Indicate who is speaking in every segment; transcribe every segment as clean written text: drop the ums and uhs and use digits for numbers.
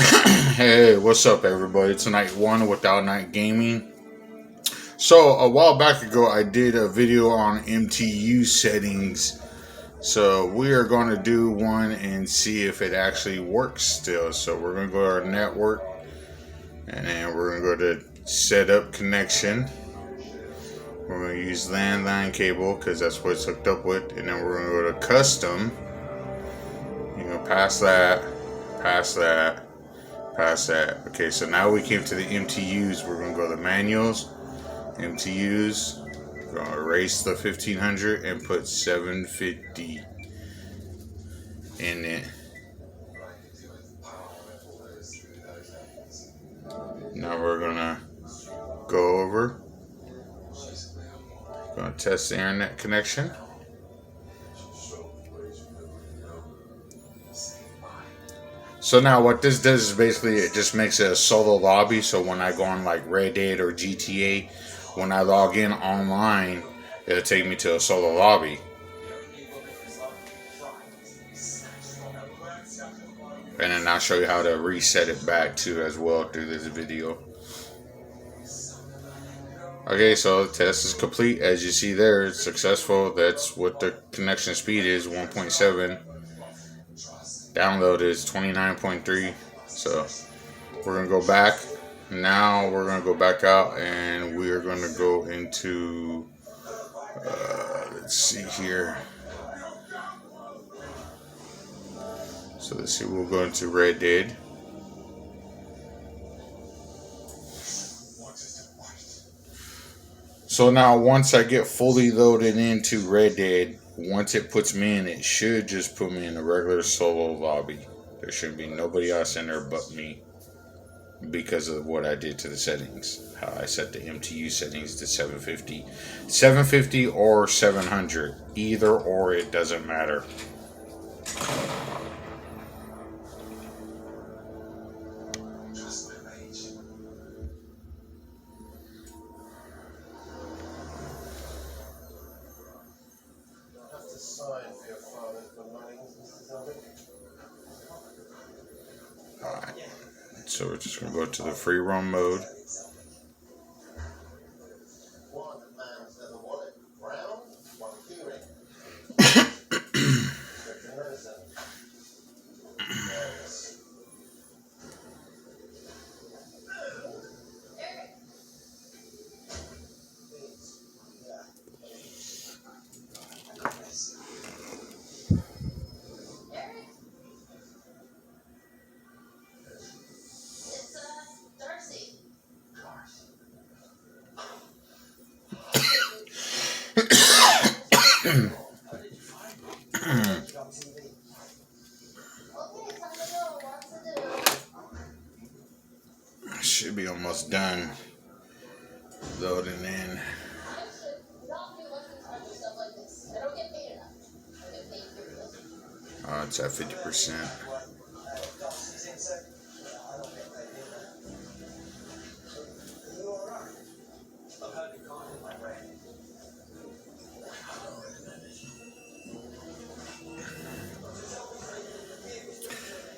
Speaker 1: Hey, what's up, everybody? It's night one without night gaming. So, a while back ago, I did a video on MTU settings. So, we are going to do one and see if it actually works still. So, we're going to go to our network and then we're going to go to setup connection. We're going to use landline cable because that's what it's hooked up with. And then we're going to go to custom. You're going to pass that, pass that. Past that. Okay, so now we came to the MTUs. We're going to go to manuals, MTUs. We're going to erase the 1500 and put 750 in it. Now we're going to go over. Going to test the internet connection. So now what this does is basically it just makes it a solo lobby. So when I go on like Red Dead or GTA, when I log in online, it'll take me to a solo lobby. And then I'll show you how to reset it back to as well through this video. Okay, so the test is complete. As you see there, it's successful. That's what the connection speed is, 1.7. Download is 29.3. So we're gonna go back. Now we're gonna go back out and we are gonna go into let's see here. So let's see, we'll go into Red Dead. So now once I get fully loaded into Red Dead, once it puts me in, it should just put me in a regular solo lobby. There shouldn't be nobody else in there but me because of what I did to the settings. How I set the MTU settings to 750. 750 or 700. Either or, it doesn't matter. Alright, so we're just going to go to the free roam mode. Should be almost done loading in. It's at 50%.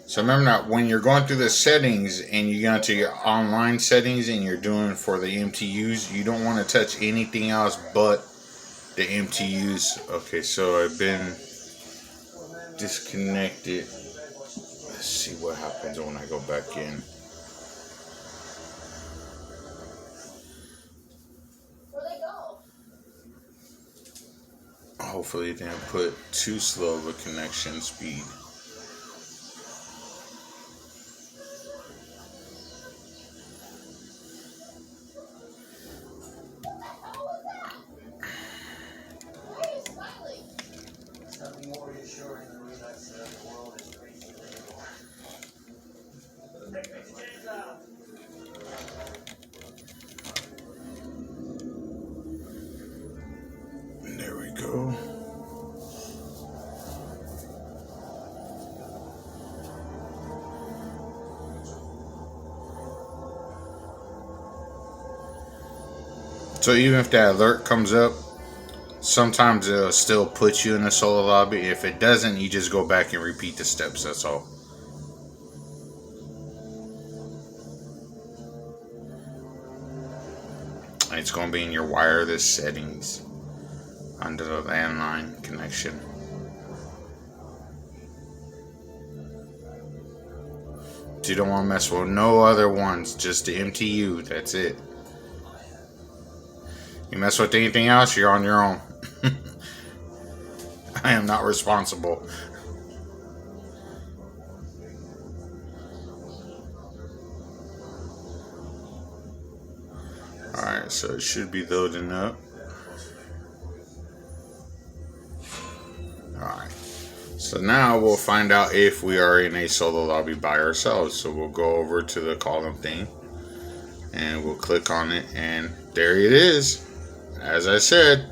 Speaker 1: So remember that when you're going through the settings and you go into your online settings and you're doing for the MTUs, you don't want to touch anything else but the MTUs. Okay, so I've been disconnected. Let's see what happens when I go back in. Hopefully it didn't put too slow of a connection speed. There we go. So even if that alert comes up, sometimes it'll still put you in a solo lobby. If it doesn't, you just go back and repeat the steps. That's all. It's going to be in your wireless settings under the landline connection. You don't want to mess with no other ones, just the MTU. That's it. You mess with anything else, you're on your own. I am not responsible. Alright, so it should be loading up. Alright. So now we'll find out if we are in a solo lobby by ourselves. So we'll go over to the column thing and we'll click on it, and there it is. As I said,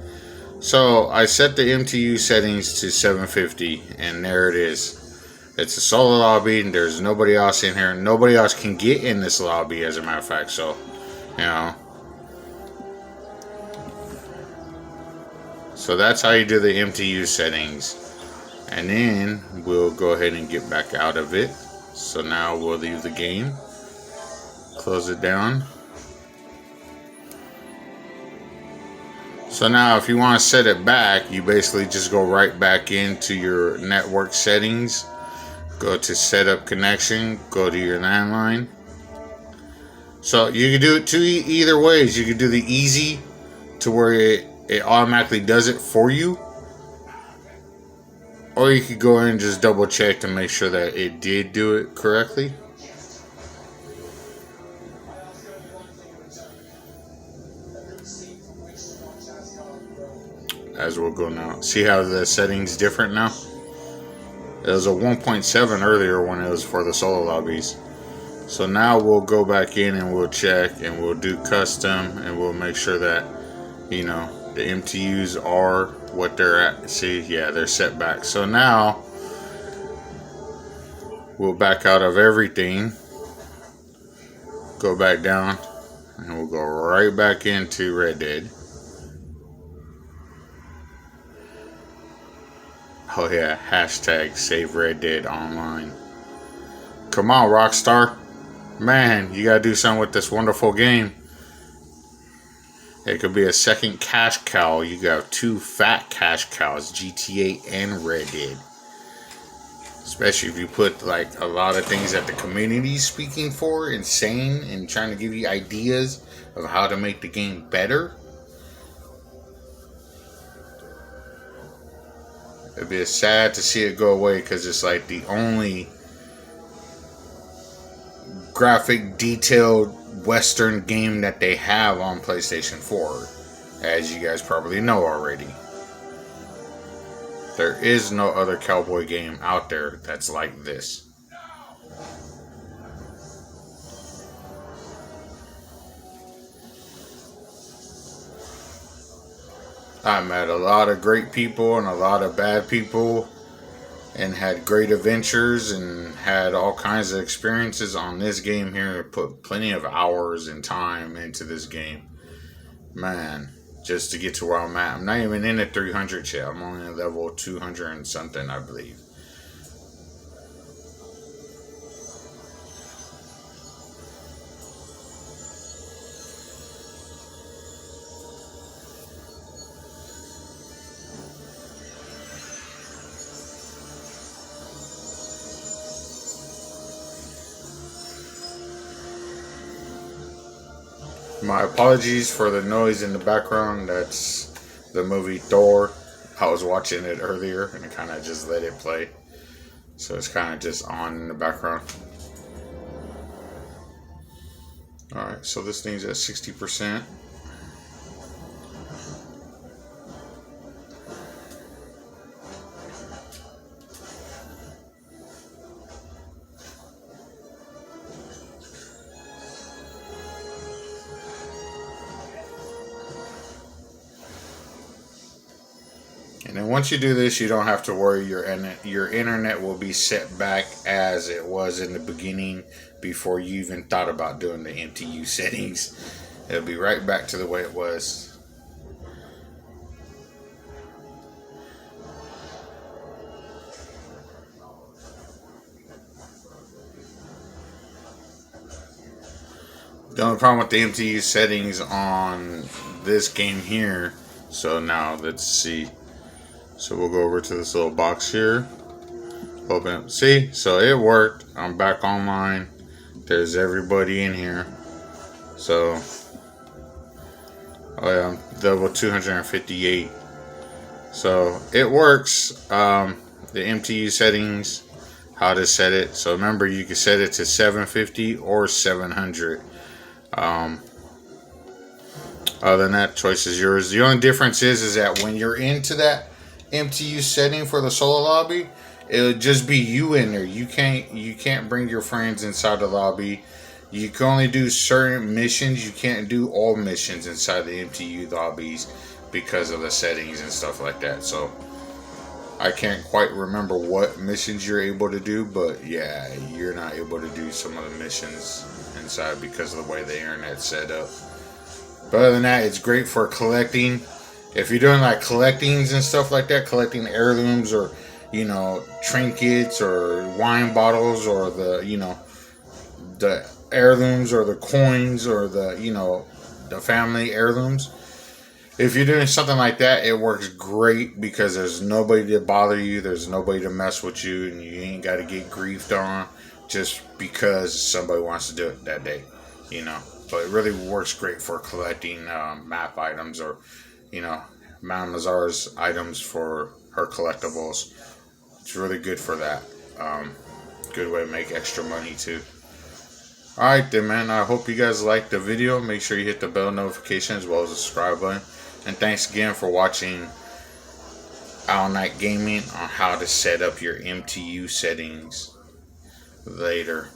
Speaker 1: so I set the MTU settings to 750, and there it is. It's a solo lobby, and there's nobody else in here. Nobody else can get in this lobby, as a matter of fact. So, you know. So that's how you do the MTU settings. And then we'll go ahead and get back out of it. So now we'll leave the game. Close it down. So now if you want to set it back, you basically just go right back into your network settings. Go to setup connection. Go to your landline. So you can do it either ways. You can do the easy to where it automatically does it for you. Or you could go in and just double check to make sure that it did do it correctly. As we'll go now. See how the settings different now? It was a 1.7 earlier when it was for the solo lobbies. So now we'll go back in and we'll check and we'll do custom and we'll make sure that, you know, the MTUs are what they're at. See, yeah, they're set back. So now we'll back out of everything, go back down, and we'll go right back into Red Dead. Oh yeah, hashtag save Red Dead online. Come on, Rockstar. Man, you gotta do something with this wonderful game. It could be a second cash cow. You got two fat cash cows, GTA and Red Dead. Especially if you put like a lot of things that the community is speaking for, insane, and trying to give you ideas of how to make the game better. It'd be sad to see it go away because it's like the only graphic detailed Western game that they have on PlayStation 4, as you guys probably know already. There is no other cowboy game out there that's like this. I met a lot of great people and a lot of bad people, and had great adventures and had all kinds of experiences on this game here. Put plenty of hours and time into this game. Man, just to get to where I'm at. I'm not even in at 300 yet. I'm only at level 200 and something, I believe. My apologies for the noise in the background. That's the movie Thor. I was watching it earlier and I kind of just let it play. So it's kind of just on in the background. Alright, so this thing's at 60%. And then once you do this, you don't have to worry. Your internet will be set back as it was in the beginning before you even thought about doing the MTU settings. It'll be right back to the way it was. The only problem with the MTU settings on this game here. So now let's see. So we'll go over to this little box here. Open. See, so it worked. I'm back online. There's everybody in here. So, oh yeah, I'm level 258. So it works. The MTU settings, how to set it. So remember, you can set it to 750 or 700. Other than that, choice is yours. The only difference is that when you're into that MTU setting for the solo lobby, it'll just be you in there. You can't bring your friends inside the lobby. You can only do certain missions. You can't do all missions inside the MTU lobbies because of the settings and stuff like that. So I can't quite remember what missions you're able to do, but yeah, you're not able to do some of the missions inside because of the way the internet's set up. But other than that, it's great for collecting. If you're doing like collectings and stuff like that, collecting heirlooms or, you know, trinkets or wine bottles or the, you know, the heirlooms or the coins or the, you know, the family heirlooms. If you're doing something like that, it works great because there's nobody to bother you. There's nobody to mess with you, and you ain't got to get griefed on just because somebody wants to do it that day, you know. But it really works great for collecting map items or, you know, Madame Lazar's items for her collectibles. It's really good for that. Good way to make extra money too. Alright then, man. I hope you guys liked the video. Make sure you hit the bell notification as well as the subscribe button. And thanks again for watching All Night Gaming on how to set up your MTU settings. Later.